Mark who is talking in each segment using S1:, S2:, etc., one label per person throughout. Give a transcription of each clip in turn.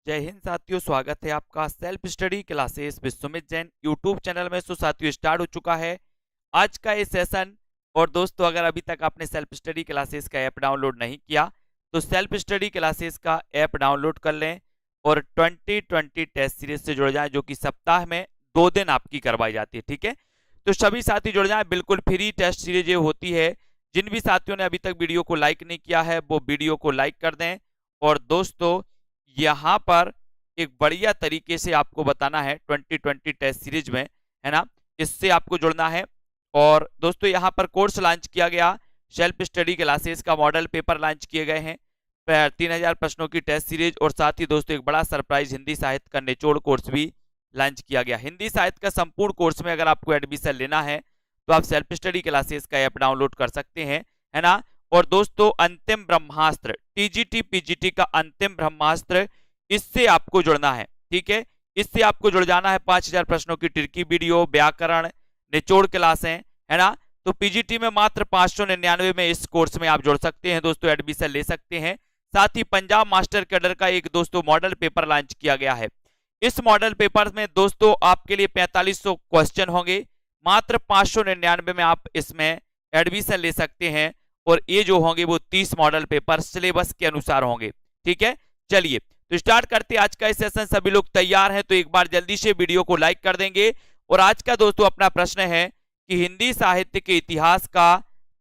S1: जय हिंद साथियों, स्वागत है आपका self study classes with Sumit Jain YouTube channel में। साथियों, स्टार्ट हो चुका है आज का ये सेशन। और दोस्तों, अगर अभी तक आपने सेल्फ स्टडी क्लासेस का ऐप डाउनलोड नहीं किया तो सेल्फ स्टडी क्लासेस का ऐप डाउनलोड कर लें और 2020 टेस्ट सीरीज से जुड़ जाएं, जो कि सप्ताह में 2 दिन आपकी करवाई जाती है। ठीक है, तो सभी साथी जुड़ जाएं, बिल्कुल फ्री टेस्ट सीरीज ये होती है। जिन भी साथियों ने अभी तक वीडियो को लाइक नहीं किया है वो वीडियो को लाइक कर दें। और दोस्तों, यहाँ पर एक बढ़िया तरीके से आपको बताना है 2020 टेस्ट सीरीज में, है ना, इससे आपको जुड़ना है। और दोस्तों, यहाँ पर कोर्स लॉन्च किया गया, सेल्फ स्टडी क्लासेस का मॉडल पेपर लॉन्च किए गए हैं, 3000 प्रश्नों की टेस्ट सीरीज। और साथ ही दोस्तों, एक बड़ा सरप्राइज हिंदी साहित्य का निचोड़ कोर्स भी लॉन्च किया गया। हिंदी साहित्य का संपूर्ण कोर्स में अगर आपको एडमिशन लेना है तो आप सेल्फ स्टडी क्लासेस का ऐप डाउनलोड कर सकते हैं, है ना। और दोस्तों, अंतिम ब्रह्मास्त्र टीजीटी पीजीटी का अंतिम ब्रह्मास्त्र, इससे आपको जुड़ना है। ठीक है, इससे आपको जुड़ जाना है। 5000 प्रश्नों की ट्रिकी वीडियो, व्याकरण, निचोड़ क्लासें, है ना। तो पीजीटी में मात्र 599 में इस कोर्स में आप जुड़ सकते हैं दोस्तों, एडमिशन ले सकते हैं। साथ ही पंजाब मास्टर कैडर का एक दोस्तों मॉडल पेपर लॉन्च किया गया है। इस मॉडल पेपर में दोस्तों आपके लिए 4500 क्वेश्चन होंगे, मात्र 599 में आप इसमें एडमिशन ले सकते हैं। और ये जो होंगे वो 30 मॉडल पेपर सिलेबस के अनुसार होंगे। ठीक है, चलिए तो स्टार्ट करते हैं आज का सेशन। सभी लोग तैयार हैं तो एक बार जल्दी से वीडियो को लाइक कर देंगे। और आज का दोस्तों अपना प्रश्न है कि हिंदी साहित्य के इतिहास का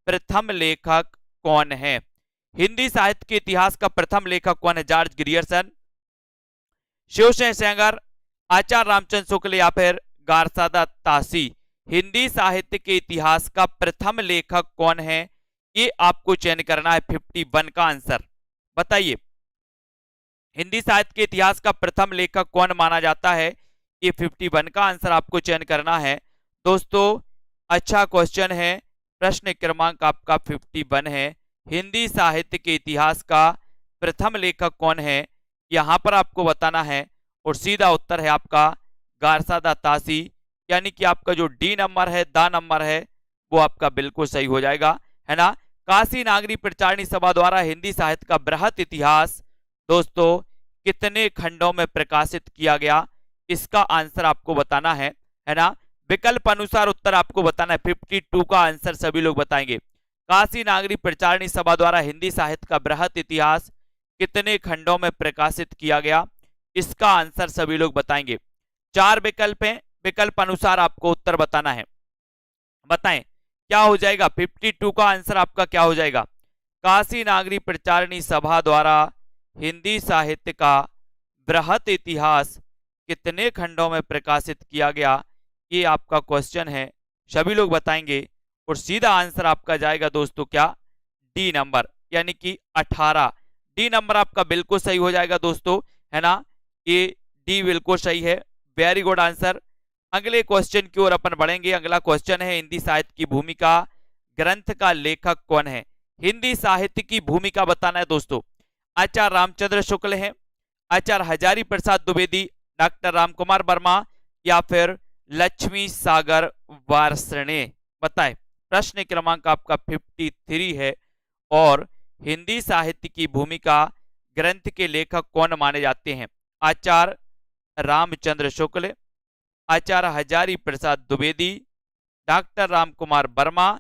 S1: प्रथम लेखक कौन है। हिंदी साहित्य के इतिहास का प्रथम लेखक कौन है? जॉर्ज ग्रियर्सन, शिवसेन सेंगर, आचार्य रामचंद्र शुक्ल या फिर गारसादा तासी। हिंदी साहित्य के इतिहास का प्रथम लेखक कौन है, ये आपको चयन करना है। 51 का आंसर बताइए। हिंदी साहित्य के इतिहास का प्रथम लेखक कौन माना जाता है, ये 51 का आंसर आपको चयन करना है दोस्तों। अच्छा क्वेश्चन है, प्रश्न क्रमांक आपका 51 है। हिंदी साहित्य के इतिहास का प्रथम लेखक कौन है, यहां पर आपको बताना है। और सीधा उत्तर है आपका गारसादा तासी, यानी कि आपका जो डी नंबर है, दा नंबर है, वो आपका बिल्कुल सही हो जाएगा, है ना। काशी नागरी प्रचारणी सभा द्वारा हिंदी साहित्य का बृहत इतिहास दोस्तों कितने खंडों में प्रकाशित किया गया, इसका आंसर आपको बताना है ना। विकल्प अनुसार उत्तर आपको बताना है। 52 का आंसर सभी लोग बताएंगे। काशी नागरी प्रचारणी सभा द्वारा हिंदी साहित्य का बृहत इतिहास कितने खंडों में प्रकाशित किया गया, इसका आंसर सभी लोग बताएंगे। 4 विकल्प हैं, विकल्प अनुसार आपको उत्तर बताना है। बताएं क्या हो जाएगा। 52 का आंसर आपका क्या हो जाएगा? काशी नागरी प्रचारणी सभा द्वारा हिंदी साहित्य का बृहत इतिहास कितने खंडों में प्रकाशित किया गया, ये आपका क्वेश्चन है, सभी लोग बताएंगे। और सीधा आंसर आपका जाएगा दोस्तों क्या? डी नंबर, यानी कि 18। डी नंबर आपका बिल्कुल सही हो जाएगा दोस्तों, है ना। ये डी बिल्कुल सही है, वेरी गुड आंसर। अगले क्वेश्चन की ओर अपन बढ़ेंगे। अगला क्वेश्चन है, हिंदी साहित्य की भूमिका ग्रंथ का लेखक कौन है। हिंदी साहित्य की भूमिका बताना है दोस्तों। आचार्य रामचंद्र शुक्ल हैं, आचार्य हजारी प्रसाद द्विवेदी, डॉक्टर रामकुमार वर्मा या फिर लक्ष्मी सागर वार्ष्णेय। बताएं, प्रश्न क्रमांक आपका 53 है। और हिंदी साहित्य की भूमिका ग्रंथ के लेखक कौन माने जाते हैं? आचार्य रामचंद्र शुक्ल, आचार्य हजारी प्रसाद द्विवेदी, डॉक्टर रामकुमार वर्मा,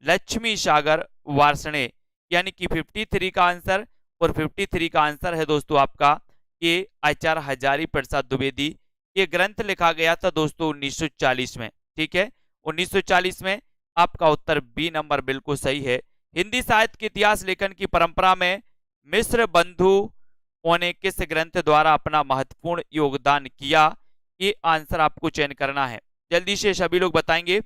S1: लक्ष्मी सागर वार्ष्णेय। यानी कि 53 का आंसर। और 53 का आंसर है दोस्तों आपका ये आचार्य हजारी प्रसाद द्विवेदी। ये ग्रंथ लिखा गया था दोस्तों 1940 में। ठीक है, 1940 में। आपका उत्तर बी नंबर बिल्कुल सही है। हिंदी साहित्य के इतिहास लेखन की परंपरा में मिश्र बंधुओं ने किस ग्रंथ द्वारा अपना महत्वपूर्ण योगदान किया, ये आंसर आपको चयन करना है। जल्दी से सभी लोग बताएंगे।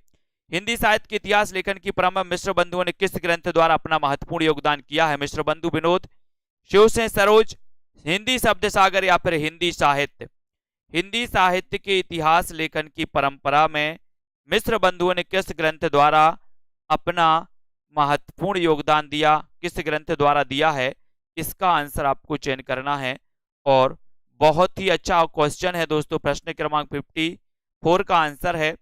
S1: हिंदी साहित्य के इतिहास लेखन की परंपरा में मिश्र बंधुओं ने किस ग्रंथ द्वारा अपना महत्वपूर्ण योगदान किया है? मिश्र बंधु विनोद, शिवसेन सरोज, हिंदी शब्द सागर या फिर हिंदी साहित्य। हिंदी साहित्य के इतिहास लेखन की परंपरा में मिश्र बंधुओं ने किस ग्रंथ द्वारा अपना महत्वपूर्ण योगदान दिया, किस ग्रंथ द्वारा दिया है, इसका आंसर आपको चयन करना है। और बहुत ही अच्छा क्वेश्चन है दोस्तों। प्रश्न क्रमांक 54 का आंसर है,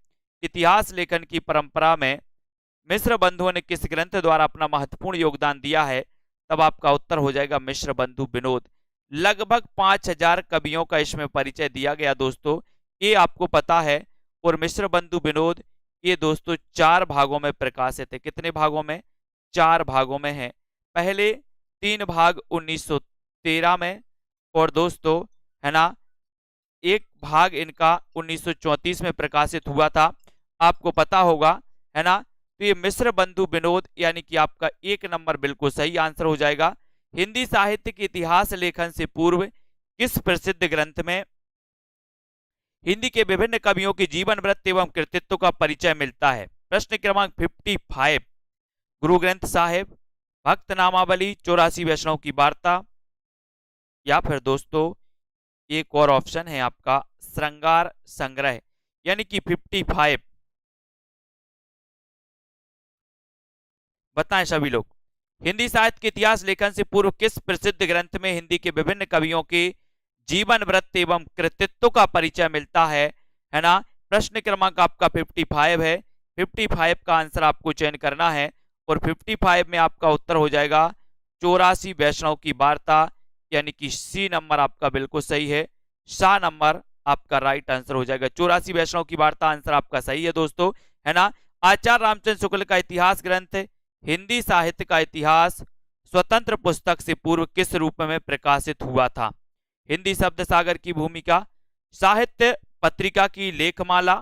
S1: इतिहास लेखन की परंपरा में मिश्र बंधुओं ने किस ग्रंथ द्वारा अपना महत्वपूर्ण योगदान दिया है, तब आपका उत्तर हो जाएगा मिश्र बंधु विनोद। लगभग 5000 कवियों का इसमें परिचय दिया गया दोस्तों, ये आपको पता है। और मिश्र बंधु विनोद, ये दोस्तों 4 भागों में प्रकाशित है। कितने भागों में? 4 भागों में है। पहले 3 भाग 1913 में, और दोस्तों है ना, एक भाग इनका 1934 में प्रकाशित हुआ था, आपको पता होगा, है ना। तो ये मिश्र बंधु विनोद यानी कि आपका 1 नंबर बिल्कुल सही आंसर हो जाएगा। हिंदी साहित्य के इतिहास लेखन से पूर्व किस प्रसिद्ध ग्रंथ में हिंदी के विभिन्न कवियों के जीवन वृत्त एवं कृतित्व का परिचय मिलता है? प्रश्न क्रमांक 55, गुरु ग्रंथ साहिब, भक्त नामावली, 84 वैष्णव की वार्ता, या फिर दोस्तों एक और ऑप्शन है आपका श्रृंगार संग्रह, यानी कि 55। बताएं सभी लोग, हिंदी साहित्य के इतिहास लेखन से पूर्व किस प्रसिद्ध ग्रंथ में हिंदी के विभिन्न कवियों के जीवन वृत्त एवं कृतित्व का परिचय मिलता है ना। प्रश्न क्रमांक आपका 55 है। 55 का आंसर आपको चयन करना है, और 55 में आपका उत्तर हो जाएगा 84 वैष्णव की वार्ता, यानी कि सी नंबर आपका बिल्कुल सही है। सा नंबर आपका राइट आंसर हो जाएगा। 84 वैष्णव की वार्ता आंसर आपका सही है दोस्तों, है ना। आचार्य रामचंद्र शुक्ल का इतिहास ग्रंथ हिंदी साहित्य का इतिहास स्वतंत्र पुस्तक से पूर्व किस रूप में प्रकाशित हुआ था? हिंदी शब्द सागर की भूमिका, साहित्य पत्रिका की लेखमाला,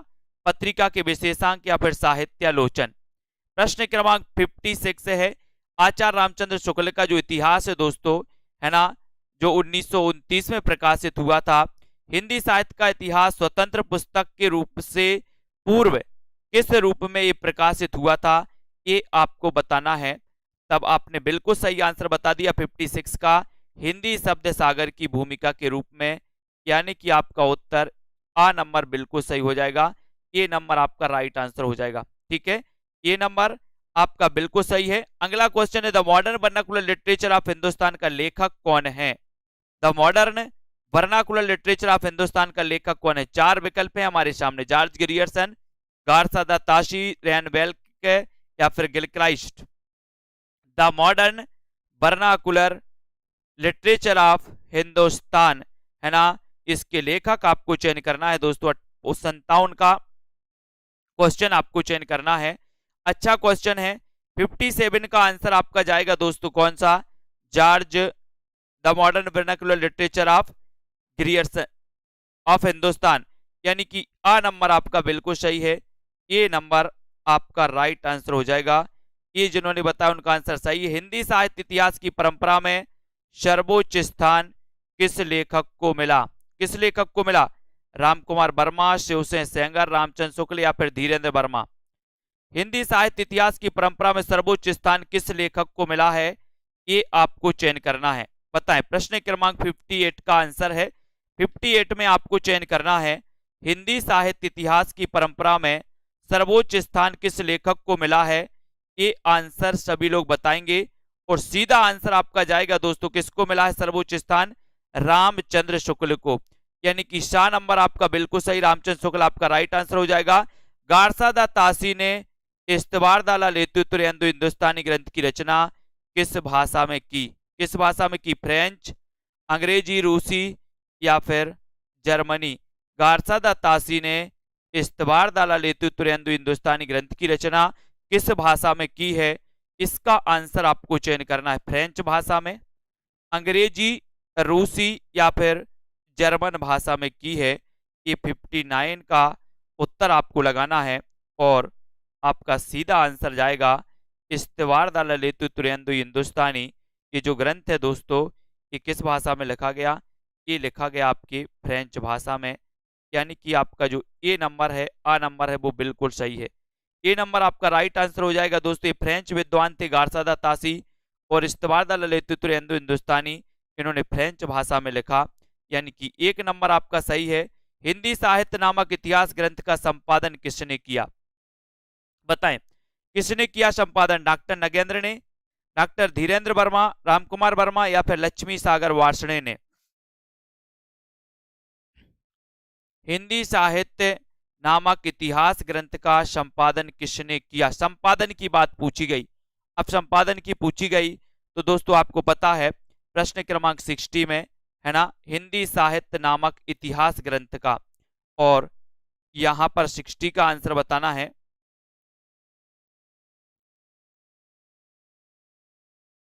S1: पत्रिका के विशेषांक, या फिर साहित्यालोचन। प्रश्न क्रमांक 56 है। आचार्य रामचंद्र शुक्ल का जो इतिहास है दोस्तों, है ना, जो 1929 में प्रकाशित हुआ था, हिंदी साहित्य का इतिहास स्वतंत्र पुस्तक के रूप से पूर्व किस रूप में ये प्रकाशित हुआ था, ये आपको बताना है। तब आपने बिल्कुल सही आंसर बता दिया 56 का, हिंदी शब्द सागर की भूमिका के रूप में, यानी कि आपका उत्तर आ नंबर बिल्कुल सही हो जाएगा। ये नंबर आपका राइट आंसर हो जाएगा, ठीक है। ये नंबर आपका बिल्कुल सही है। अगला क्वेश्चन है, the modern vernacular literature of Hindustan का लेखक कौन है? The modern vernacular literature of Hindustan का लेखक कौन है? 4 विकल्प है हमारे सामने, George Grierson, Garcin de Tassy, रैन वेल्क, या फिर Gilchrist. The modern vernacular literature of Hindustan, है ना, इसके लेखक आपको चयन करना है दोस्तों। 57 का क्वेश्चन आपको चयन करना है। अच्छा क्वेश्चन है। 57 का आंसर आपका जाएगा दोस्तों कौन सा? George, the modern vernacular literature of Grierson of Hindustan, यानी कि आ नंबर आपका बिल्कुल सही है। ये नंबर आपका राइट आंसर हो जाएगा। ये जिन्होंने बताया उनका आंसर सही है। हिंदी साहित्य इतिहास की परंपरा में सर्वोच्च स्थान किस लेखक को मिला? किस लेखक को मिला? रामकुमार वर्मा, शिवसेन सेंगर, रामचंद्र शुक्ल, या फिर धीरेन्द्र वर्मा। हिंदी साहित्य इतिहास की परंपरा में सर्वोच्च स्थान किस लेखक को मिला है, ये आपको चयन करना है। बताएं, प्रश्न क्रमांक 58 का आंसर है। 58 में आपको चयन करना है, हिंदी साहित्य इतिहास की परंपरा में सर्वोच्च स्थान किस लेखक को मिला है, ये आंसर सभी लोग बताएंगे। और सीधा आंसर आपका जाएगा दोस्तों, किसको मिला है सर्वोच्च स्थान? रामचंद्र शुक्ल को, यानी कि शाह नंबर आपका बिल्कुल सही, रामचंद्र शुक्ल आपका राइट आंसर हो जाएगा। गारसा दा तासी ने इस्तवार दाला लेतुत्र हिंदुस्तानी ग्रंथ की रचना किस भाषा में की? किस भाषा में की? फ्रेंच, अंग्रेजी, रूसी, या फिर जर्मनी। गारसा दा तासी ने इस्तवार दाला लेतुत्र हिंदुस्तानी ग्रंथ की रचना किस भाषा में की है? इसका आंसर आपको चयन करना है। फ्रेंच भाषा में, अंग्रेजी, रूसी, या फिर जर्मन भाषा में की है। ये 59 का उत्तर आपको लगाना है, और आपका सीधा आंसर जाएगा इस्तवार दाला लेतुत्र हिंदुस्तानी। ये जो ग्रंथ है दोस्तों, ये किस भाषा में लिखा गया? ये लिखा गया आपकी फ्रेंच भाषा में, यानी कि आपका जो ए नंबर है, आ नंबर है, वो बिल्कुल सही है। ए नंबर आपका राइट आंसर हो जाएगा दोस्तों। ये फ्रेंच विद्वान थे गारसा दा तासी, और इस्तवार दाला लेतुत्र हिंदुस्तानी इन्होंने फ्रेंच भाषा में लिखा, यानी कि 1 नंबर आपका सही है। हिंदी साहित्य नामक इतिहास ग्रंथ का संपादन किसने किया? बताएं, किसने किया संपादन? डॉक्टर नगेंद्र ने, डॉक्टर धीरेन्द्र वर्मा, रामकुमार वर्मा, या फिर लक्ष्मी सागर वार्ष्णेय ने। हिंदी साहित्य नामक इतिहास ग्रंथ का संपादन किसने किया? संपादन की बात पूछी गई। अब संपादन की पूछी गई तो दोस्तों आपको पता है प्रश्न क्रमांक 60 में, है ना, हिंदी साहित्य नामक इतिहास ग्रंथ का। और यहां पर 60 का आंसर बताना है।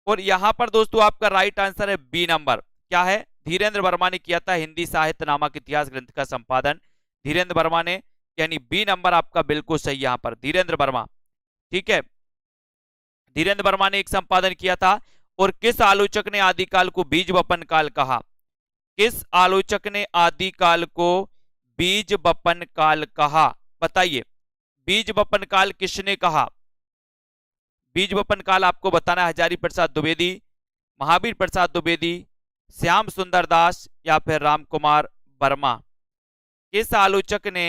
S1: और यहां पर दोस्तों आपका राइट आंसर है बी नंबर। क्या है? धीरेन्द्र वर्मा ने किया था हिंदी साहित्य नामक इतिहास ग्रंथ का संपादन, धीरेन्द्र वर्मा ने, यानी बी नंबर आपका बिल्कुल सही यहां पर, धीरेन्द्र वर्मा। ठीक है, धीरेन्द्र वर्मा ने एक संपादन किया था। और किस आलोचक ने आदिकाल को बीज वपन काल कहा? किस आलोचक ने आदिकाल को बीज वपन काल कहा? बताइए, बीज वपन काल किसने कहा? बीज वपन काल आपको बताना है हजारी प्रसाद द्विवेदी, महावीर प्रसाद द्विवेदी, श्याम सुंदर दास या फिर राम कुमार वर्मा। किस आलोचक ने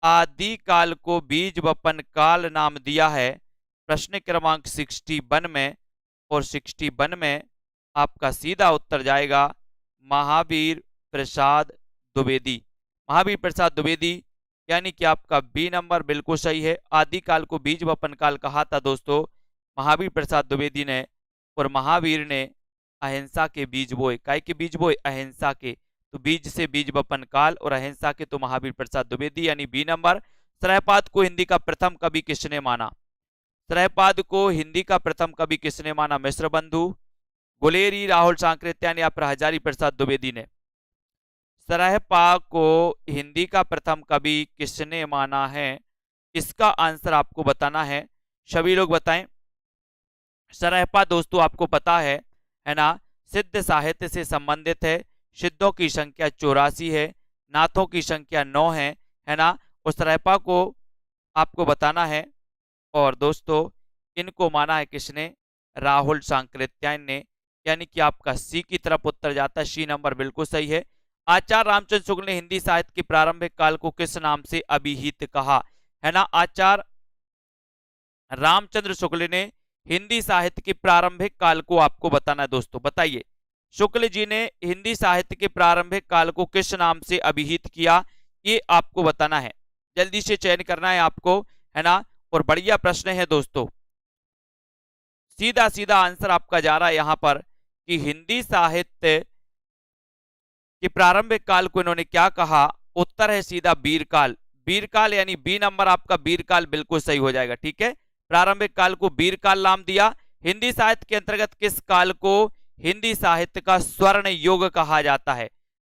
S1: आदिकाल को बीज वपन काल नाम दिया है? प्रश्न क्रमांक 61 में। और 61 में आपका सीधा उत्तर जाएगा महावीर प्रसाद द्विवेदी, महावीर प्रसाद द्विवेदी, यानी कि आपका बी नंबर बिल्कुल सही है। आदिकाल को बीज वपन काल कहा था दोस्तों महावीर प्रसाद द्विवेदी ने। और महावीर ने अहिंसा के बीज बोए। काय के बीज बोए? अहिंसा के। तो बीज से बीज वपन काल और अहिंसा के तो महावीर प्रसाद द्विवेदी, यानी बी नंबर। सरहपाद को हिंदी का प्रथम कवि किसने माना? सरहपाद को हिंदी का प्रथम कवि किसने माना? मिश्र बंधु, गुलेरी, राहुल सांकृत्यायन या फिर हजारी प्रसाद द्विवेदी ने? सरहपा को हिंदी का प्रथम कवि किसने माना है? इसका आंसर आपको बताना है। सभी लोग बताएं। सरहपा दोस्तों आपको पता है ना, सिद्ध साहित्य से संबंधित है। सिद्धों की संख्या 84 है, नाथों की संख्या 9 है ना। उस सरहपा को आपको बताना है। और दोस्तों इनको माना है किसने? राहुल सांकृत्यायन ने, यानी कि आपका सी की तरफ उत्तर जाता है। सी नंबर बिल्कुल सही है। आचार्य रामचंद्र शुक्ल ने हिंदी साहित्य के प्रारंभिक काल को किस नाम से अभिहित कहा? है ना, आचार्य रामचंद्र शुक्ल ने हिंदी साहित्य के प्रारंभिक काल को आपको बताना है दोस्तों। बताइए, शुक्ल जी ने हिंदी साहित्य के प्रारंभिक काल को किस नाम से अभिहित किया? ये आपको बताना है, जल्दी से चयन करना है आपको, है ना। और बढ़िया प्रश्न है दोस्तों, सीधा सीधा आंसर आपका जा रहा है यहां पर कि हिंदी साहित्य के प्रारंभिक काल को इन्होंने क्या कहा? उत्तर है सीधा वीरकाल। वीरकाल यानी बी नंबर आपका, वीरकाल बिल्कुल सही हो जाएगा। ठीक है, प्रारंभिक काल को वीरकाल नाम दिया। हिंदी साहित्य के अंतर्गत किस काल को हिंदी साहित्य का स्वर्ण युग कहा जाता है?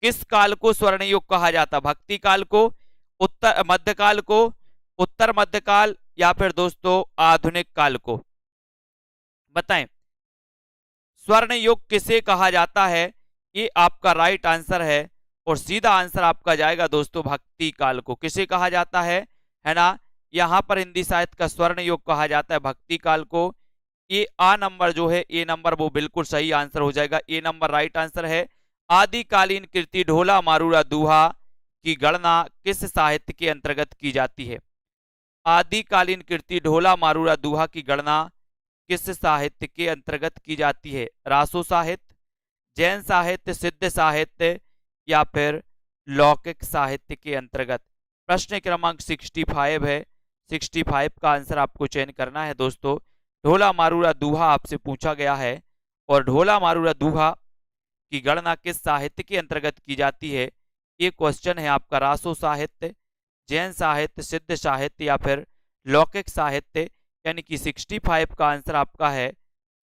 S1: किस काल को स्वर्ण युग कहा जाता है? भक्ति काल को, उत्तर मध्यकाल को, उत्तर मध्यकाल या फिर दोस्तों आधुनिक काल को? बताएं, स्वर्ण युग किसे कहा जाता है? ये आपका राइट आंसर है। और सीधा आंसर आपका जाएगा दोस्तों भक्ति काल को। किसे कहा जाता है ना, यहां पर हिंदी साहित्य का स्वर्ण युग कहा जाता है भक्ति काल को। ये आ नंबर जो है, ए नंबर वो बिल्कुल सही आंसर हो जाएगा। ए नंबर राइट आंसर है। आदिकालीन कृति ढोला मारूरा दूहा की गणना किस साहित्य के अंतर्गत की जाती है? आदिकालीन कृति ढोला मारूरा दूहा की गणना किस साहित्य के अंतर्गत की जाती है? रासो साहित्य, जैन साहित्य, सिद्ध साहित्य या फिर लौकिक साहित्य के अंतर्गत? प्रश्न क्रमांक 65 है। 65 का आंसर आपको चयन करना है दोस्तों। ढोला मारूरा दूहा आपसे पूछा गया है। और ढोला मारूरा दूहा की गणना किस साहित्य के अंतर्गत की जाती है? ये क्वेश्चन है आपका। रासो साहित्य, जैन साहित्य, सिद्ध साहित्य या फिर लौकिक साहित्य? यानी कि 65 का आंसर आपका है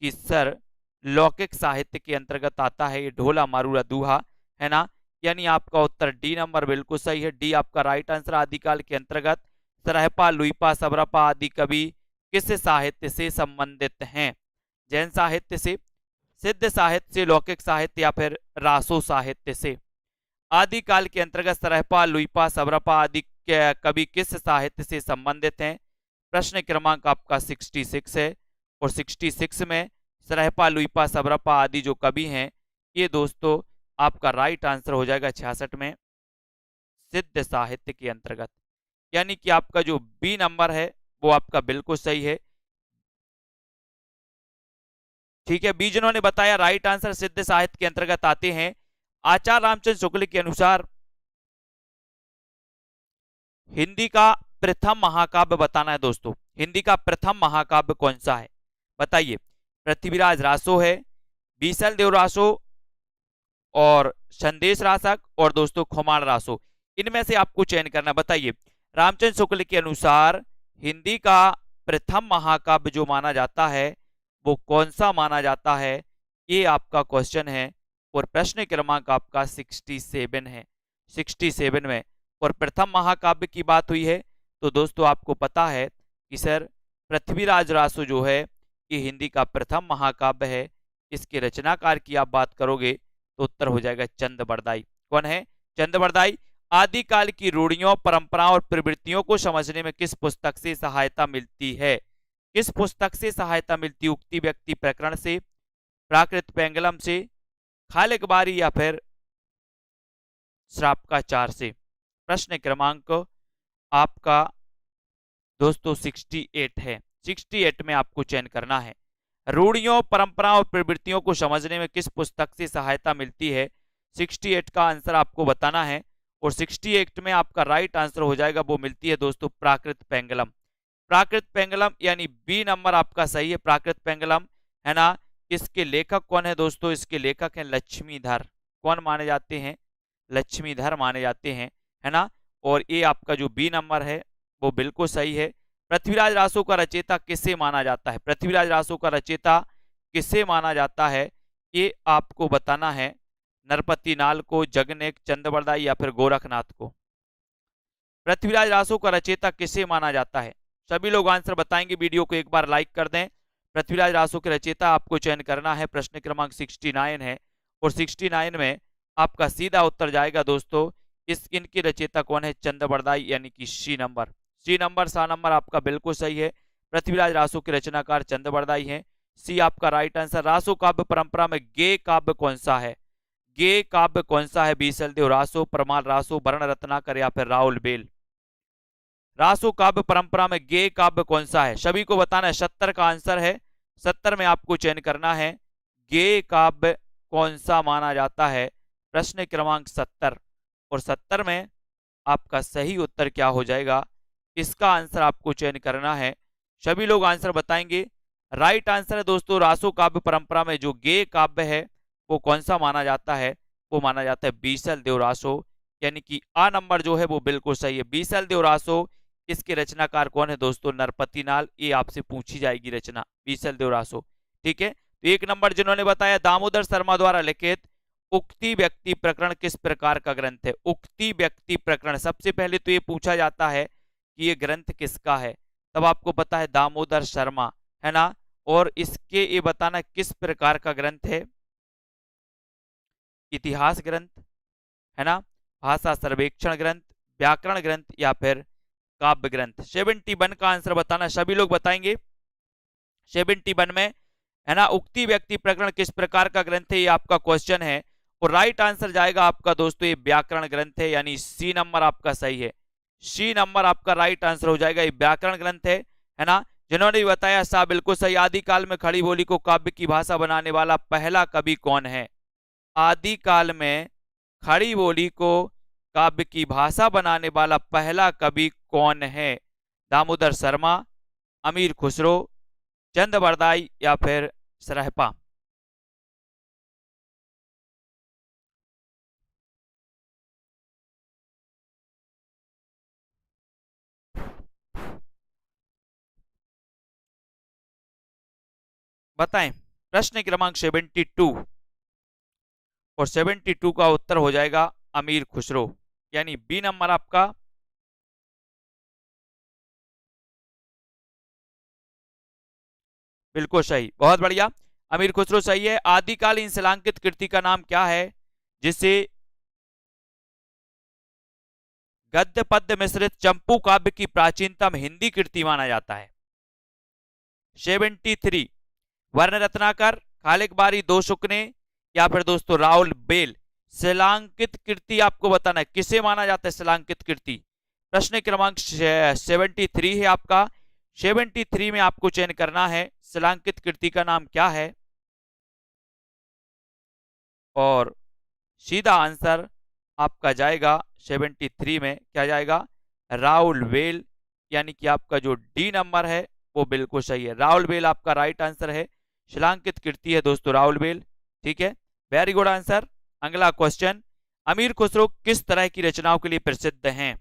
S1: कि सर लौकिक साहित्य के अंतर्गत आता है ये ढोला मारूरा दूहा, है ना। यानी आपका उत्तर डी नंबर बिल्कुल सही है। डी आपका राइट आंसर। आदिकाल के अंतर्गत सरहपा, लुइपा, सबरपा आदि कवि किस साहित्य से संबंधित हैं? जैन साहित्य से, सिद्ध साहित्य से, लौकिक साहित्य या फिर रासो साहित्य से? आदिकाल के अंतर्गत सरहपा, लुइपा, सबरपा आदि कवि किस साहित्य से संबंधित हैं? प्रश्न क्रमांक आपका 66 है। और 66 में सरहपा, लुइपा, सबरपा आदि जो कवि हैं ये दोस्तों आपका राइट आंसर हो जाएगा 66 में, सिद्ध साहित्य के अंतर्गत। यानी कि आपका जो बी नंबर है वो आपका बिल्कुल सही है। ठीक है, बी जिन्होंने बताया राइट आंसर सिद्ध साहित्य के अंतर्गत आते हैं। आचार्य रामचंद्र शुक्ल के अनुसार हिंदी का प्रथम महाकाव्य बताना है दोस्तों। हिंदी का प्रथम महाकाव्य कौन सा है? बताइए। पृथ्वीराज रासो है, बीसल देव रासो, और संदेश रासक और दोस्तों खुमाण रासो। इनमें से आपको चयन करना। बताइए, रामचंद्र शुक्ल के अनुसार हिंदी का प्रथम महाकाव्य जो माना जाता है वो कौन सा माना जाता है, ये आपका क्वेश्चन है। और प्रश्न क्रमांक आपका 67 है, 67 में। और प्रथम महाकाव्य की बात हुई है तो दोस्तों आपको पता है कि सर पृथ्वीराज रासो जो है ये हिंदी का प्रथम महाकाव्य है। इसके रचनाकार की आप बात करोगे तो उत्तर हो जाएगा चंद बरदाई। कौन है? चंद बरदाई। आदिकाल की रूढ़ियों, परंपराओं और प्रवृत्तियों को समझने में किस पुस्तक से सहायता मिलती है? किस पुस्तक से सहायता मिलती? उक्ति व्यक्ति प्रकरण से, प्राकृत पेंगलम से, खालिकबारी या फिर श्रापकाचार से? प्रश्न क्रमांक आपका दोस्तों 68 है। 68 में आपको चयन करना है। रूढ़ियों, परंपराओं और प्रवृत्तियों को समझने में किस पुस्तक से सहायता मिलती है? 68 का आंसर आपको बताना है। और 68 में आपका राइट आंसर हो जाएगा, वो मिलती है दोस्तों प्राकृत पेंगलम। प्राकृत पेंगलम यानी बी नंबर आपका सही है, प्राकृत पेंगलम, है ना। इसके लेखक कौन है दोस्तों? इसके लेखक हैं लक्ष्मीधर। कौन माने जाते हैं? लक्ष्मीधर माने जाते हैं, है ना। और ये आपका जो बी नंबर है वो बिल्कुल सही है। पृथ्वीराज रासो का रचयिता किसे माना जाता है? पृथ्वीराज रासो का रचयिता किसे माना जाता है, ये आपको बताना है। नरपति नाल को, जगनेक, चंदबरदाई या फिर गोरखनाथ को? पृथ्वीराज रासो का रचयिता किसे माना जाता है? सभी लोग आंसर बताएंगे। वीडियो को एक बार लाइक कर दें। पृथ्वीराज रासो के रचयिता आपको चयन करना है। प्रश्न क्रमांक 69 है और 69 में आपका सीधा उत्तर जाएगा दोस्तों इनकी रचयिता कौन है? चंदबरदाई यानी कि सी नंबर। सी नंबर, सा नंबर आपका बिल्कुल सही है। पृथ्वीराज रासो के रचनाकार चंदबरदाई हैं। सी आपका राइट आंसर। रासो काव्य परंपरा में गे काव्य कौन सा है? गे काव्य कौन सा है? बीसलदेव रासो, परमार रासो, वर्ण रत्नाकर या फिर राहुल बेल? रासो काव्य परंपरा में गे काव्य कौन सा है? सभी को बताना है। 70 का आंसर है। 70 में आपको चयन करना है। गे काव्य कौन सा माना जाता है? प्रश्न क्रमांक 70। और 70 में आपका सही उत्तर क्या हो जाएगा, इसका आंसर आपको चयन करना है। सभी लोग आंसर बताएंगे। राइट आंसर है दोस्तों रासो काव्य परंपरा में जो गे काव्य है वो कौन सा माना जाता है? वो माना जाता है बीसलदेव रासो, यानी कि आ नंबर जो है वो बिल्कुल सही है, बीसलदेव रासो। इसके रचनाकार कौन है दोस्तों? नरपति नाल। ये आपसे पूछी जाएगी रचना, बीसलदेव रासो। ठीक है, तो एक नंबर जिन्होंने बताया दामोदर शर्मा द्वारा लिखित उक्ति व्यक्ति प्रकरण किस प्रकार का ग्रंथ है? उक्ति व्यक्ति प्रकरण, सबसे पहले तो ये पूछा जाता है कि ये ग्रंथ किसका है, तब आपको पता है दामोदर शर्मा, है ना। और इसके ये बताना किस प्रकार का ग्रंथ है? इतिहास ग्रंथ, है ना, भाषा सर्वेक्षण ग्रंथ, व्याकरण ग्रंथ या फिर काव्य ग्रंथ? 71 का आंसर बताना, सभी लोग बताएंगे। 71 में, है ना, उक्ति व्यक्ति प्रकरण किस प्रकार का ग्रंथ है, ये आपका क्वेश्चन है। और राइट आंसर जाएगा आपका दोस्तों ये व्याकरण ग्रंथ है, यानी सी नंबर आपका सही है। सी नंबर आपका राइट आंसर हो जाएगा, ये व्याकरण ग्रंथ है ना। जिन्होंने भी बताया सा बिल्कुल सही। आदिकाल में खड़ी बोली को काव्य की भाषा बनाने वाला पहला कवि कौन है? आदिकाल में खड़ी बोली को काव्य की भाषा बनाने वाला पहला कवि कौन है? दामोदर शर्मा, अमीर खुसरो, चंदबरदाई या फिर सरहपा? बताएं। प्रश्न क्रमांक 72 और 72 का उत्तर हो जाएगा अमीर खुसरो, यानी बी नंबर आपका बिल्कुल सही, बहुत बढ़िया, अमीर खुसरो सही है। आदिकालीन शिलांकित कृति का नाम क्या है जिसे गद्य पद्य मिश्रित चंपू काव्य की प्राचीनतम हिंदी कृति माना जाता है? 73 वर्ण रत्नाकर, खालिकबारी, दो शुकने या फिर दोस्तों राहुल बेल? शिलांकित कृति आपको बताना है किसे माना जाता है शिलांकित कृति। प्रश्न क्रमांक 73 है आपका। 73 में आपको चयन करना है शिलांकित कृति का नाम क्या है, और सीधा आंसर आपका जाएगा 73 में क्या जाएगा? राहुल बेल, यानी कि आपका जो डी नंबर है वो बिल्कुल सही है। राहुल बेल आपका राइट आंसर है। शिलांकित कृति है दोस्तों राहुल बेल। ठीक है, वेरी गुड आंसर। अगला क्वेश्चन, अमीर खुसरो किस तरह की रचनाओं के लिए प्रसिद्ध हैं?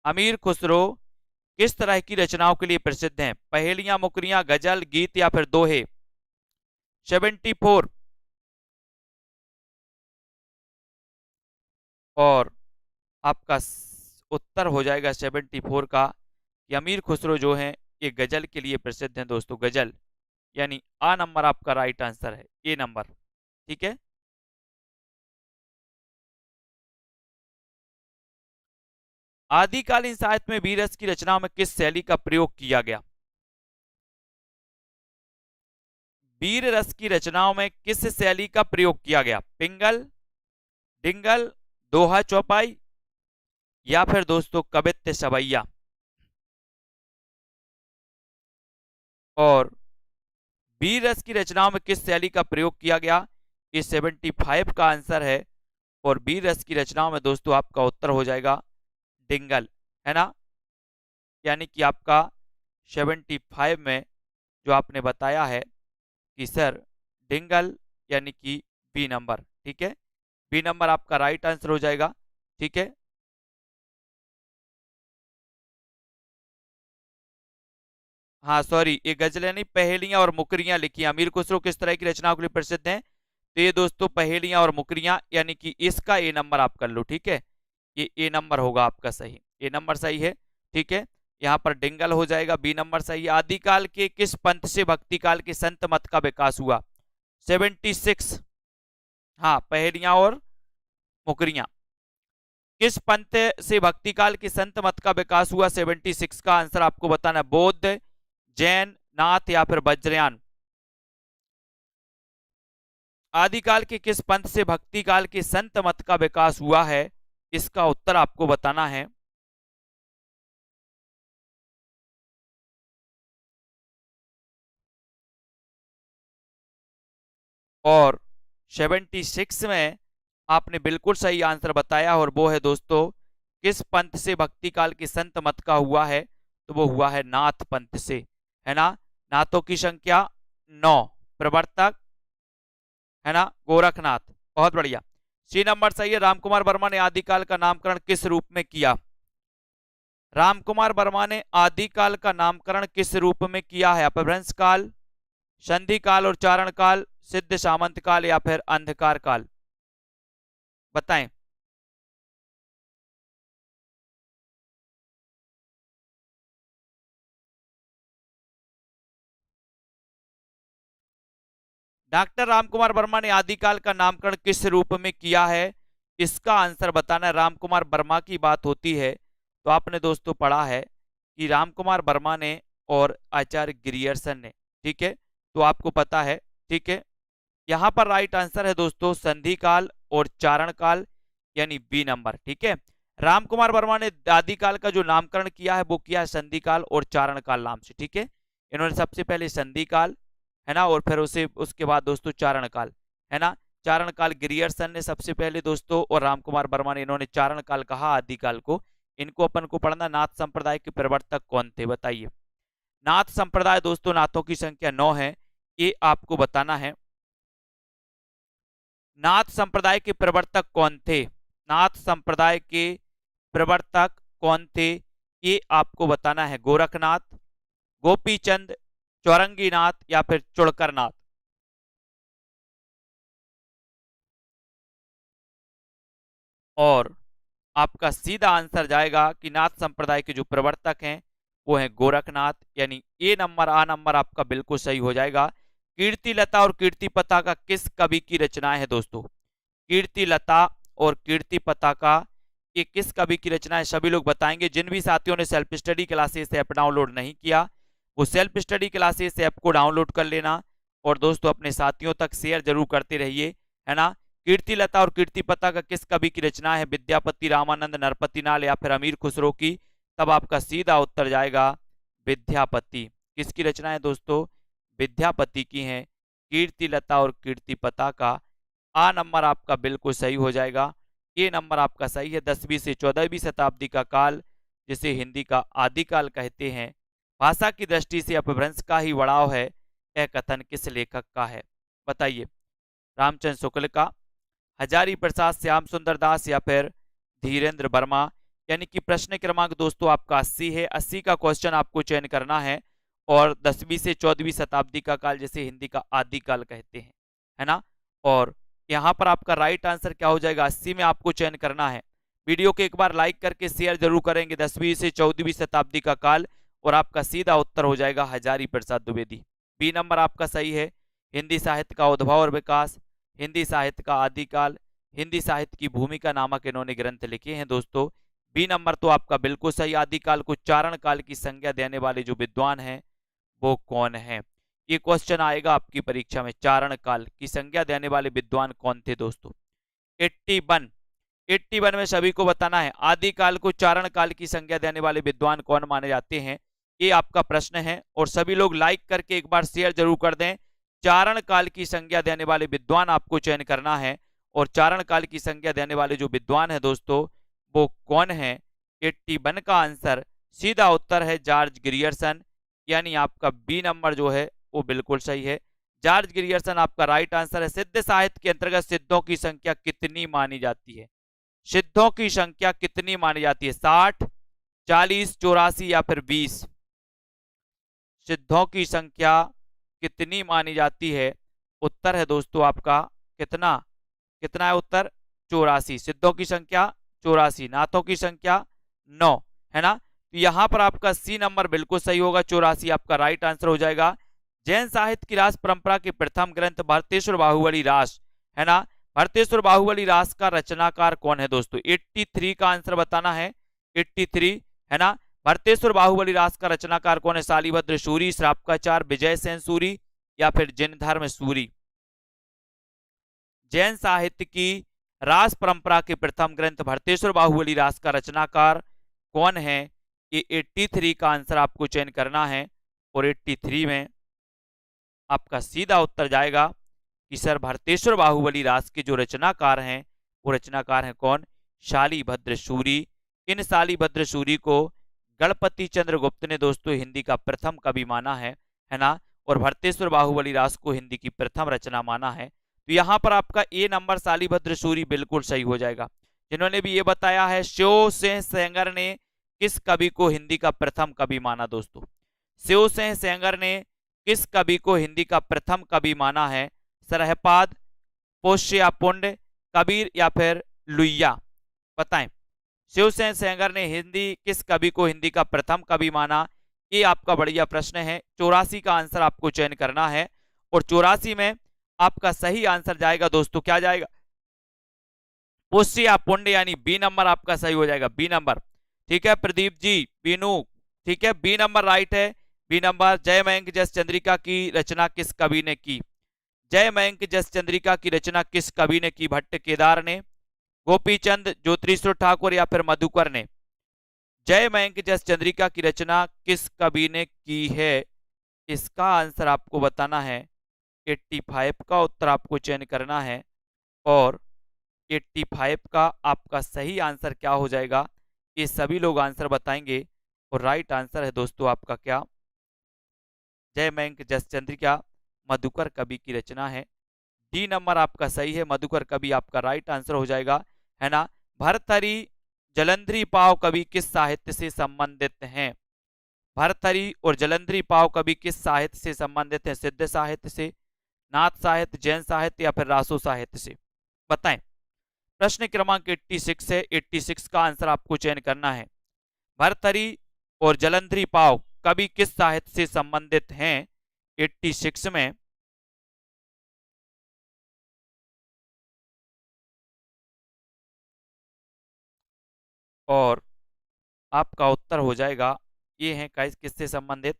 S1: अमीर खुसरो किस तरह की रचनाओं के लिए प्रसिद्ध हैं? पहेलियां, मुकरियां, गजल, गीत या फिर दोहे? 74 और आपका उत्तर हो जाएगा 74 का कि अमीर खुसरो जो हैं ये गजल के लिए प्रसिद्ध हैं दोस्तों, गजल, यानी आ नंबर आपका राइट आंसर है, ए नंबर। ठीक है, आदिकालीन साहित्य में वीर रस की रचनाओं में किस शैली का प्रयोग किया गया? वीर रस की रचनाओं में किस शैली का प्रयोग किया गया? पिंगल, डिंगल, दोहा चौपाई या फिर दोस्तों कवित्त सवैया? और वीर रस की रचनाओं में किस शैली का प्रयोग किया गया? ये 75 का आंसर है। और वीर रस की रचनाओं में दोस्तों आपका उत्तर हो जाएगा डिंगल, है ना, यानी कि आपका 75 में जो आपने बताया है कि सर डिंगल, यानी कि बी नंबर। ठीक है, बी नंबर आपका राइट आंसर हो जाएगा। ठीक है, हाँ सॉरी, ये गजलें नहीं, पहेलियां और मुकरियां लिखी हैं। अमीर खुसरो किस तरह की रचनाओं के लिए प्रसिद्ध हैं? तो ये दोस्तों पहेलियां और मुकरियां, यानी कि इसका ए नंबर आप कर लो। ठीक है, ये ए नंबर होगा आपका सही, ए नंबर सही है। ठीक है, यहाँ पर डिंगल हो जाएगा, बी नंबर सही है। आदिकाल के किस पंथ से भक्ति काल के संत मत का विकास हुआ? 76, हाँ पहेलियां और मुकरियां, किस पंथ से भक्ति काल के संत मत का विकास हुआ? 76 का आंसर आपको बताना है, बौद्ध, जैन, नाथ या फिर वज्रयान? आदिकाल के किस पंथ से भक्ति काल के संत मत का विकास हुआ है? इसका उत्तर आपको बताना है। और 76 में आपने बिल्कुल सही आंसर बताया, और वो है दोस्तों किस पंथ से भक्ति काल के संत मत का हुआ है? तो वो हुआ है नाथ पंथ से, है ना। नाथों की संख्या 9, प्रवर्तक है ना गोरखनाथ। बहुत बढ़िया, सी नंबर सही है। रामकुमार वर्मा ने आदिकाल का नामकरण किस रूप में किया? रामकुमार वर्मा ने आदिकाल का नामकरण किस रूप में किया है? अपभ्रंश काल, संधि काल और चारण काल, सिद्ध सामंत काल या फिर अंधकार काल? बताएं। डॉक्टर रामकुमार वर्मा ने आदिकाल का नामकरण किस रूप में किया है? इसका आंसर बताना है। रामकुमार वर्मा की बात होती है तो आपने दोस्तों पढ़ा है कि रामकुमार वर्मा ने और आचार्य ग्रियर्सन ने, ठीक है, तो आपको पता है। ठीक है, यहां पर राइट आंसर है दोस्तों संधि काल और चारण काल, यानी बी नंबर। ठीक है, रामकुमार वर्मा ने आदिकाल का जो नामकरण किया है वो किया है संधि काल और चारण काल नाम से। ठीक है, इन्होंने सबसे पहले संधि काल, है ना, और फिर उसे उसके बाद दोस्तों चारण काल, है ना। चारण काल ग्रियर्सन ने सबसे पहले दोस्तों, और रामकुमार वर्मा ने, इन्होंने चारण काल कहा आदिकाल को। इनको अपन को पढ़ना। नाथ संप्रदाय के प्रवर्तक कौन थे बताइए? नाथ संप्रदाय दोस्तों, नाथों की संख्या 9 है, ये आपको बताना है। नाथ संप्रदाय के प्रवर्तक कौन थे? नाथ संप्रदाय के प्रवर्तक कौन थे, ये आपको बताना है। गोरखनाथ, गोपीचंद, चौरंगीनाथ या फिर चुड़करनाथ? और आपका सीधा आंसर जाएगा कि नाथ संप्रदाय के जो प्रवर्तक हैं वो हैं गोरखनाथ, यानी ए नंबर, आ नंबर आपका बिल्कुल सही हो जाएगा। कीर्ति लता और कीर्ति पताका किस कवि की रचनाएं हैं दोस्तों? कीर्ति लता और कीर्ति पताका ये किस कवि की रचना है? सभी लोग बताएंगे। जिन भी साथियों ने self study classes app download नहीं किया वो सेल्फ स्टडी क्लासेस ऐप को डाउनलोड कर लेना, और दोस्तों अपने साथियों तक शेयर जरूर करते रहिए, है ना। कीर्ति लता और कीर्ति पताका किस कवि की रचना है? विद्यापति, रामानंद, नरपति नाल या फिर अमीर खुसरो की? तब आपका सीधा उत्तर जाएगा विद्यापति। किसकी रचना है दोस्तों? विद्यापति की है कीर्ति लता और कीर्ति पताका। आ नंबर आपका बिल्कुल सही हो जाएगा, ए नंबर आपका सही है। 10वीं से 14वीं शताब्दी का काल जिसे हिंदी का आदिकाल कहते हैं, भाषा की दृष्टि से अपभ्रंश का ही बढ़ाव है, यह कथन किस लेखक का है? बताइए। रामचंद्र शुक्ल का, हजारी प्रसाद, श्याम सुंदर दास या फिर धीरेन्द्र वर्मा। यानी कि प्रश्न क्रमांक दोस्तों आपका 80 है। 80 का क्वेश्चन आपको चयन करना है और 10वीं से 14वीं शताब्दी का काल, जैसे हिंदी का आदिकाल कहते हैं, है ना। और यहाँ पर आपका राइट आंसर क्या हो जाएगा, 80 में आपको चयन करना है। वीडियो को एक बार लाइक करके शेयर जरूर करेंगे, 10वीं से 14वीं शताब्दी का काल, और आपका सीधा उत्तर हो जाएगा हजारी प्रसाद द्विवेदी। बी नंबर आपका सही है। हिंदी साहित्य का उद्भव और विकास, हिंदी साहित्य का आदिकाल, हिंदी साहित्य की भूमिका नामक इन्होंने ग्रंथ लिखे हैं दोस्तों। बी नंबर तो आपका बिल्कुल सही। आदिकाल को चारण काल की संज्ञा देने वाले जो विद्वान हैं वो कौन है, ये क्वेश्चन आएगा आपकी परीक्षा में। चारण काल की संज्ञा देने वाले विद्वान कौन थे दोस्तों। 81 में सभी को बताना है आदिकाल को चारण काल की संज्ञा देने वाले विद्वान कौन माने जाते हैं, ये आपका प्रश्न है। और सभी लोग लाइक करके एक बार शेयर जरूर कर दें। चारण काल की संज्ञा देने वाले विद्वान आपको चयन करना है, और चारण काल की संज्ञा देने वाले जो विद्वान है दोस्तों वो कौन है। 81 का आंसर सीधा उत्तर है जॉर्ज ग्रियर्सन। यानी आपका बी नंबर जो है वो बिल्कुल सही है। जॉर्ज ग्रियर्सन आपका राइट आंसर है। सिद्ध साहित्य के अंतर्गत सिद्धों की संख्या कितनी मानी जाती है, सिद्धों की संख्या कितनी मानी जाती है, 60, 40, 84 या फिर 20। सिद्धों की संख्या कितनी मानी जाती है, उत्तर है दोस्तों आपका कितना, कितना है उत्तर, 84। सिद्धों की संख्या 84, नाथों की संख्या 9, है ना। तो यहां पर आपका सी नंबर बिल्कुल सही होगा, 84 आपका राइट आंसर हो जाएगा। जैन साहित्य की रास परंपरा के प्रथम ग्रंथ भरतेश्वर बाहुबली रास, है ना। भरतेश्वर बाहुबली रास का रचनाकार कौन है दोस्तों, 83 का आंसर बताना है, 83, है ना। भरतेश्वर बाहुबली रास का रचनाकार कौन है, शालिभद्र सूरी, श्रापकाचार्य, विजय सेन सूरी या फिर जिनधर्म सूरी। जैन साहित्य की रास परंपरा के प्रथम ग्रंथ भरतेश्वर बाहुबली रास का रचनाकार कौन है, ये 83 का आंसर आपको चयन करना है। और 83 में आपका सीधा उत्तर जाएगा कि सर भरतेश्वर बाहुबली रास के जो रचनाकार हैं वो रचनाकार हैं कौन, शालिभद्र सूरी। इन शालिभद्र सूरी को गणपति चंद्र गुप्त ने दोस्तों हिंदी का प्रथम कवि माना है ना। और भरतेश्वर बाहुबली रास को हिंदी की प्रथम रचना माना है। तो यहाँ पर आपका ए नंबर शालिभद्र सूरी बिल्कुल सही हो जाएगा। जिन्होंने भी ये बताया है शिव सिंह सेंगर ने किस कवि को हिंदी का प्रथम कवि माना दोस्तों, शिव सिंह सेंगर ने किस कवि को हिंदी का प्रथम कवि माना है, सरहपाद, पोष्य पुंड, कबीर या फिर लुइया, बताएं। शिव सिंह सेंगर ने हिंदी किस कवि को हिंदी का प्रथम कवि माना, ये आपका बढ़िया प्रश्न है। 84 का आंसर आपको चयन करना है। और 84 में आपका सही आंसर जाएगा दोस्तों, क्या जाएगा, पुष्य पुंड, यानी बी नंबर आपका सही हो जाएगा, बी नंबर। ठीक है प्रदीप जी, बीनू, ठीक है बी नंबर राइट है, बी नंबर। जय मयंक जस चंद्रिका की रचना किस कवि ने की, जय मयंक जस चंद्रिका की रचना किस कवि ने की, भट्ट केदार ने, गोपीचंद, ज्योतिषुर ठाकुर या फिर मधुकर ने। जय मयंक जस चंद्रिका की रचना किस कवि ने की है, इसका आंसर आपको बताना है। 85 का उत्तर आपको चयन करना है। और 85 का आपका सही आंसर क्या हो जाएगा, ये सभी लोग आंसर बताएंगे। और राइट आंसर है दोस्तों आपका क्या, जय मयंक जस चंद्रिका मधुकर कवि की रचना है। डी नंबर आपका सही है, मधुकर कवि आपका राइट आंसर हो जाएगा, है ना। भरथरी जलंधरी पाव कवि किस साहित्य से संबंधित हैं, भरथरी और जलंधरी पाव कवि किस साहित्य से संबंधित हैं, सिद्ध साहित्य से, नाथ साहित्य, जैन साहित्य या फिर रासो साहित्य से, बताएं। प्रश्न क्रमांक 86 है, 86 का आंसर आपको चयन करना है। भरथरी और जलंधरी पाव कवि किस साहित्य से संबंधित हैं, 86 में और आपका उत्तर हो जाएगा, ये है किससे संबंधित,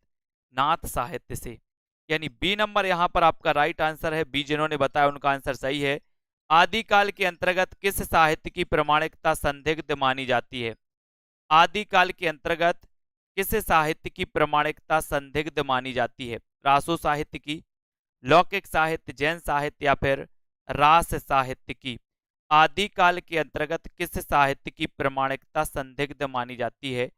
S1: नाथ साहित्य से। यानी बी नंबर यहां पर आपका राइट आंसर है। बी जिन्होंने बताया उनका आंसर सही है। आदिकाल के अंतर्गत किस साहित्य की प्रमाणिकता संदिग्ध मानी जाती है, आदिकाल के अंतर्गत किस साहित्य की प्रमाणिकता संदिग्ध मानी जाती है, रासो साहित्य की, लौकिक साहित्य, जैन साहित्य या फिर रास साहित्य की। आदिकाल के अंतर्गत किस साहित्य की प्रमाणिकता संदिग्ध मानी जाती है,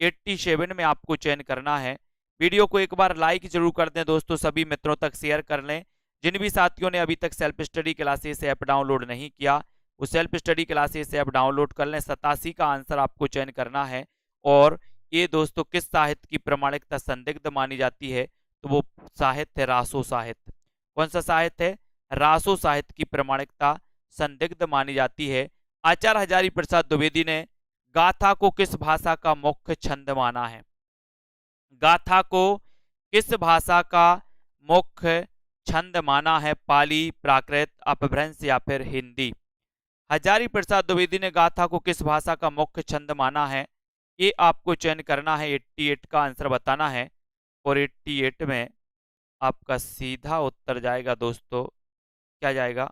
S1: 87 में आपको चयन करना है। वीडियो को एक बार लाइक जरूर कर दें दोस्तों, सभी मित्रों तक शेयर कर लें। जिन भी साथियों ने अभी तक self study classes app download नहीं किया, वो self study classes app download कर लें। 87 का आंसर आपको चयन करना है। और ये दोस्तों किस साहित्य की प्रामाणिकता संदिग्ध मानी जाती है, तो वो साहित्य है रासो साहित्य। कौन सा साहित्य है? रासो साहित्य की प्रामाणिकता संदिग्ध मानी जाती है। आचार्य हजारी प्रसाद द्विवेदी ने गाथा को किस भाषा का मुख्य छंद माना है? गाथा को किस भाषा का मुख्य छंद माना है? पाली, प्राकृत, अपभ्रंश या फिर हिंदी? हजारी प्रसाद द्विवेदी ने गाथा को किस भाषा का मुख्य छंद माना है? ये आपको चयन करना है, 88 का आंसर बताना है। और 88 में आपका सीधा उत्तर जाएगा दोस्तों, क्या जाएगा?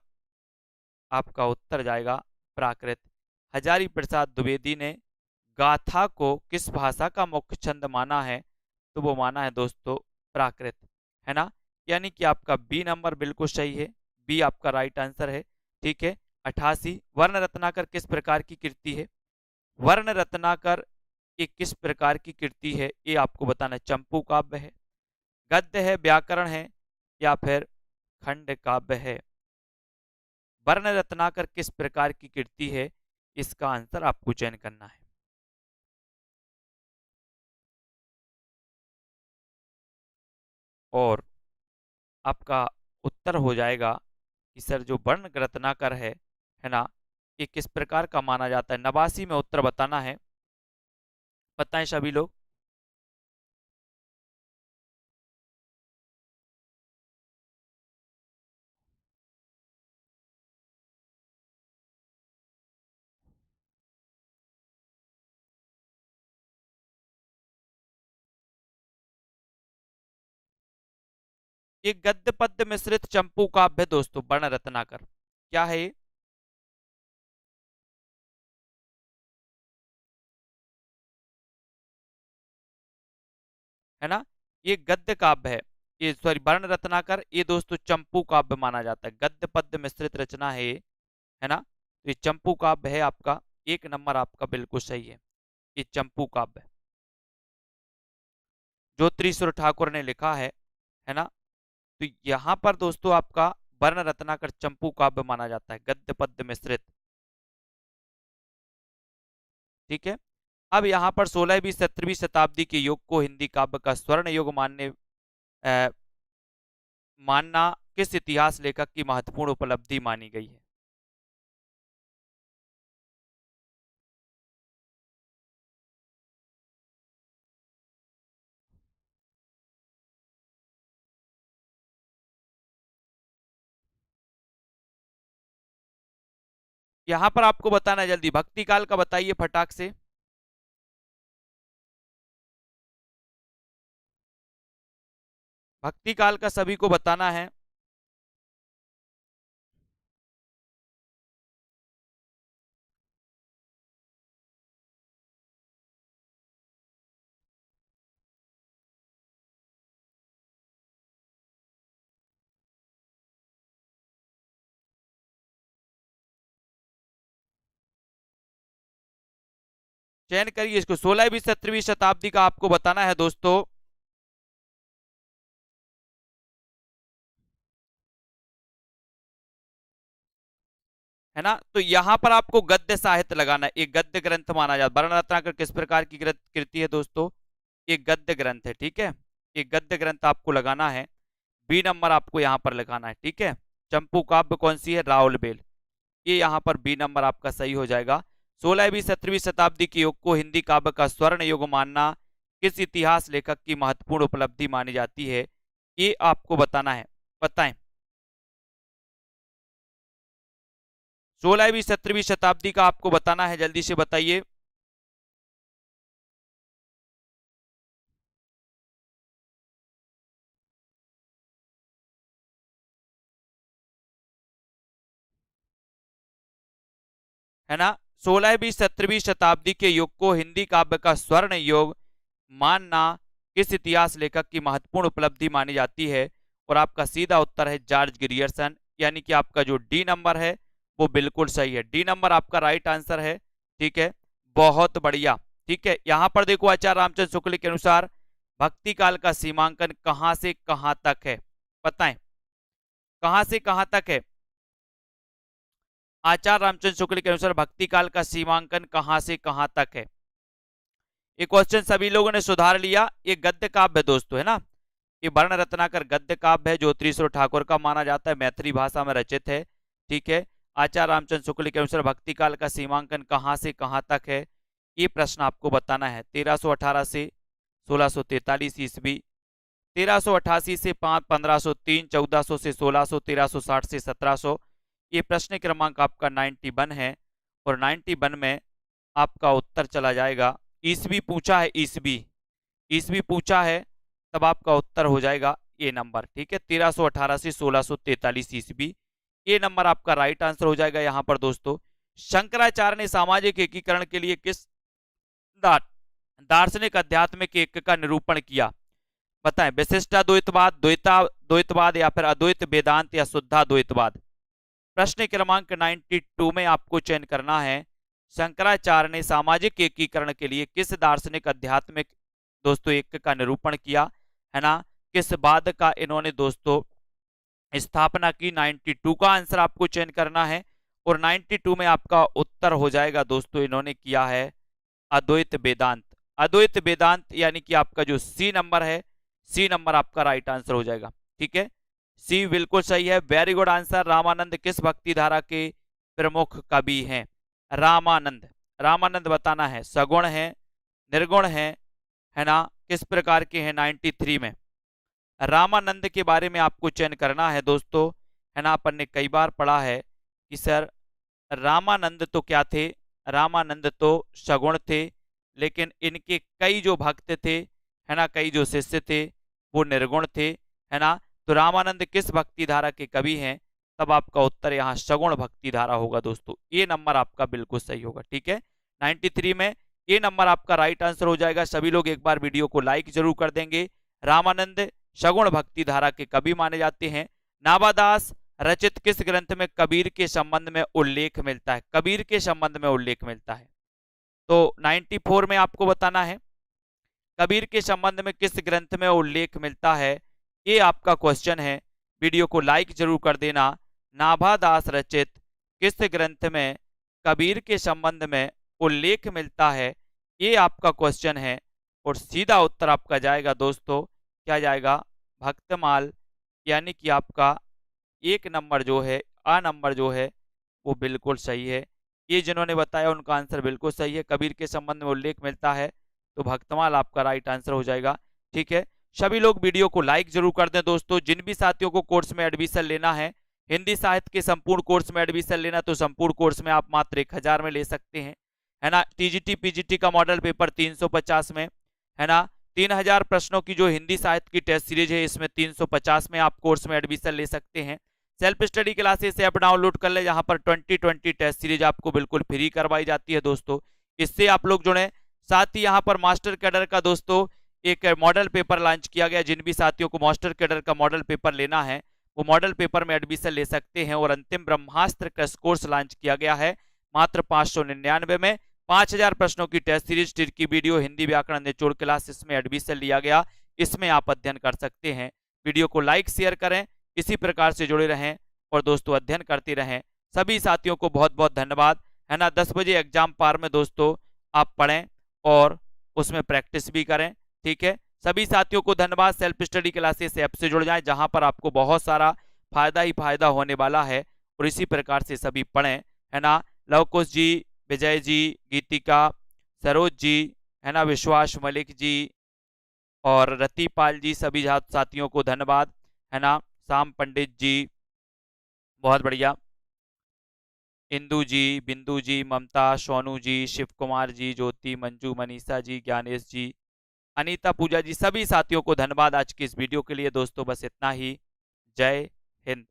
S1: आपका उत्तर जाएगा प्राकृत। हजारी प्रसाद द्विवेदी ने गाथा को किस भाषा का मुख्य छंद माना है? तो वो माना है दोस्तों प्राकृत, है ना। यानी कि आपका बी नंबर बिल्कुल सही है, बी आपका राइट आंसर है। ठीक है। 88, वर्ण रत्नाकर किस प्रकार की कृति है? वर्ण रत्नाकर ये किस प्रकार की कृति है, ये आपको बताना है। चंपू काव्य है, गद्य है, व्याकरण है या फिर खंड काव्य है? वर्ण रत्नाकर किस प्रकार की कृति है, इसका आंसर आपको चयन करना है। और आपका उत्तर हो जाएगा कि सर जो वर्ण रत्नाकर है ना, ये किस प्रकार का माना जाता है? 89 में उत्तर बताना है। बताएं सभी लोग। ये गद्य पद्य मिश्रित चंपू काव्य दोस्तों, वर्ण रत्नाकर क्या है ये? है ना, ये गद्य काव्य है। ये सॉरी, वर्ण रत्नाकर ये दोस्तों चंपू काव्य माना जाता है। गद्य पद्य मिश्रित रचना है ये, है ना। तो ये चंपू काव्य है आपका, एक नंबर आपका बिल्कुल सही है, ये चंपू काव्य ज्योतिषर ठाकुर ने लिखा है ना। तो यहाँ पर दोस्तों आपका वर्ण रत्नाकर चंपू काव्य माना जाता है, गद्य पद्य मिश्रित। ठीक है। अब यहाँ पर 16वीं 17वीं शताब्दी के युग को हिंदी काव्य का स्वर्ण युग मानना किस इतिहास लेखक की महत्वपूर्ण उपलब्धि मानी गई है? यहाँ पर आपको बताना है जल्दी, भक्ति काल का बताइए फटाक से। भक्ति काल का सभी को बताना है। चयन करिए इसको, 16वीं 17वीं शताब्दी का आपको बताना है दोस्तों। है ना, तो यहां पर आपको गद्य साहित्य लगाना है, एक गद्य ग्रंथ माना जाता है। वर्ण रत्नाकर किस प्रकार की कृति है दोस्तों? एक गद्य ग्रंथ है। ठीक है, एक गद्य ग्रंथ आपको लगाना है, बी नंबर आपको यहाँ पर लगाना है। ठीक है। चंपू काव्य कौन सी है? राउल बेल, ये यहाँ पर बी नंबर आपका सही हो जाएगा। 16वीं 17वीं शताब्दी के युग को हिंदी काव्य का स्वर्ण युग मानना किस इतिहास लेखक की महत्वपूर्ण उपलब्धि मानी जाती है, ये आपको बताना है। बताएं। 16वीं 17वीं शताब्दी का आपको बताना है, जल्दी से बताइए। है ना, 16वीं 17वीं शताब्दी के युग को हिंदी काव्य का स्वर्ण युग मानना किस इतिहास लेखक की महत्वपूर्ण उपलब्धि मानी जाती है? और आपका सीधा उत्तर है जॉर्ज ग्रियर्सन, यानी कि आपका जो डी नंबर है वो बिल्कुल सही है। डी नंबर आपका राइट आंसर है। ठीक है, बहुत बढ़िया। ठीक है, यहां पर देखो आचार्य रामचंद्र शुक्ल के अनुसार भक्ति काल का सीमांकन कहां से कहां तक है, बताएं। कहां से कहां तक है? आचार्य रामचंद्र शुक्ल के अनुसार भक्ति काल का सीमांकन कहां से कहां तक है? ये क्वेश्चन सभी लोगों ने सुधार लिया। ये गद्य काव्य दोस्तों है ना, ये वर्ण रत्नाकर गद्य काव्य है जो त्रिशूर ठाकुर का माना जाता है, मैथिली भाषा में रचित है। ठीक है, आचार्य रामचंद्र शुक्ल के अनुसार भक्ति काल का सीमांकन कहां से कहां तक है, ये प्रश्न आपको बताना है। 1318 से 1643 ईस्वी, 1388 से 1503, 1400 से 1600, 1360 से 1700। ये प्रश्न क्रमांक आपका 91 है और 91 में आपका उत्तर चला जाएगा। ईस्वी पूछा है, ईस्वी पूछा है, तब आपका उत्तर हो जाएगा ये नंबर। ठीक है, 1318 से 1643 ईस्वी, ये नंबर आपका राइट आंसर हो जाएगा यहाँ पर दोस्तों। शंकराचार्य ने सामाजिक एकीकरण के लिए किस दार्शनिक आध्यात्मिक एक का निरूपण किया? बताएं, विशिष्टाद्वैतवाद, द्वैतवाद या फिर अद्वैत वेदांत या शुद्धाद्वैतवाद। प्रश्न क्रमांक 92 में आपको चयन करना है, शंकराचार्य ने सामाजिक एकीकरण के लिए किस दार्शनिक आध्यात्मिक दोस्तों एक का निरूपण किया, है ना, किस वाद का इन्होंने दोस्तों स्थापना की। 92 का आंसर आपको चयन करना है और 92 में आपका उत्तर हो जाएगा दोस्तों, इन्होंने किया है अद्वैत वेदांत। अद्वैत वेदांत यानी कि आपका जो सी नंबर है, सी नंबर आपका राइट आंसर हो जाएगा। ठीक है, सी बिल्कुल सही है, वेरी गुड आंसर। रामानंद किस भक्ति धारा के प्रमुख कवि हैं? रामानंद, रामानंद बताना है, सगुण है, निर्गुण है ना, किस प्रकार के हैं? 93 में रामानंद के बारे में आपको चयन करना है दोस्तों, है ना। अपन ने कई बार पढ़ा है कि सर रामानंद तो क्या थे, रामानंद तो सगुण थे, लेकिन इनके कई जो भक्त थे, है ना, कई जो शिष्य थे वो निर्गुण थे, है ना। तो रामानंद किस भक्ति धारा के कवि हैं? तब आपका उत्तर यहाँ सगुण भक्ति धारा होगा दोस्तों, ये नंबर आपका बिल्कुल सही होगा। ठीक है, 93 में ये नंबर आपका राइट आंसर हो जाएगा। सभी लोग एक बार वीडियो को लाइक जरूर कर देंगे। रामानंद सगुण भक्ति धारा के कवि माने जाते हैं। नाभादास रचित किस ग्रंथ में कबीर के संबंध में उल्लेख मिलता है? कबीर के संबंध में उल्लेख मिलता है, तो 94 में आपको बताना है कबीर के संबंध में किस ग्रंथ में उल्लेख मिलता है, ये आपका क्वेश्चन है। वीडियो को लाइक जरूर कर देना। नाभादास रचित किस ग्रंथ में कबीर के संबंध में उल्लेख मिलता है, ये आपका क्वेश्चन है और सीधा उत्तर आपका जाएगा दोस्तों, क्या जाएगा? भक्तमाल, यानी कि आपका एक नंबर जो है, आ नंबर जो है वो बिल्कुल सही है। ये जिन्होंने बताया उनका आंसर बिल्कुल सही है, कबीर के संबंध में उल्लेख मिलता है, तो भक्तमाल आपका राइट आंसर हो जाएगा। ठीक है, सभी लोग वीडियो को लाइक जरूर कर दें दोस्तों। जिन भी साथियों को कोर्स में एडमिशन लेना है, हिंदी साहित्य के संपूर्ण कोर्स में एडमिशन लेना, तो संपूर्ण कोर्स में आप मात्र 1000 में ले सकते हैं, है ना। टीजीटी पीजीटी का मॉडल पेपर 350 में, है ना। 3000 प्रश्नों की जो हिंदी साहित्य की टेस्ट सीरीज है, इसमें 350 में आप कोर्स में एडमिशन ले सकते हैं। Self study classes app download कर ले, जहां पर 2020 टेस्ट सीरीज आपको बिल्कुल फ्री करवाई जाती है दोस्तों, इससे आप लोग जुड़े। साथ ही यहाँ पर मास्टर कैडर का दोस्तों एक मॉडल पेपर लॉन्च किया गया। जिन भी साथियों को मास्टर कैडर का मॉडल पेपर लेना है, वो मॉडल पेपर में एडमिशन ले सकते हैं। और अंतिम ब्रह्मास्त्र क्रैश कोर्स लॉन्च किया गया है मात्र 599 में। 5000 प्रश्नों की टेस्ट सीरीज टिर की वीडियो हिंदी व्याकरण निचोड़ क्लास, इसमें एडमिशन लिया गया, इसमें आप अध्ययन कर सकते हैं। वीडियो को लाइक शेयर करें, इसी प्रकार से जुड़े रहें और दोस्तों अध्ययन करते रहें। सभी साथियों को बहुत बहुत धन्यवाद, है ना। 10 बजे एग्जाम पार में दोस्तों आप पढ़ें और उसमें प्रैक्टिस भी करें। ठीक है, सभी साथियों को धन्यवाद। सेल्फ स्टडी क्लासेस ऐप से जुड़ जाएं, जहां पर आपको बहुत सारा फायदा ही फायदा होने वाला है, और इसी प्रकार से सभी पढ़ें, है ना। लवकुश जी, विजय जी, गीतिका, सरोज जी, है ना, विश्वास मलिक जी और रतिपाल जी, सभी साथियों को धन्यवाद, है ना। शाम पंडित जी, बहुत बढ़िया, इंदू जी, बिंदु जी, ममता, सोनू जी, शिव कुमार जी, ज्योति, मंजू, मनीषा जी, ज्ञानेश जी, अनीता, पूजा जी, सभी साथियों को धन्यवाद आज की इस वीडियो के लिए दोस्तों। बस इतना ही, जय हिंद।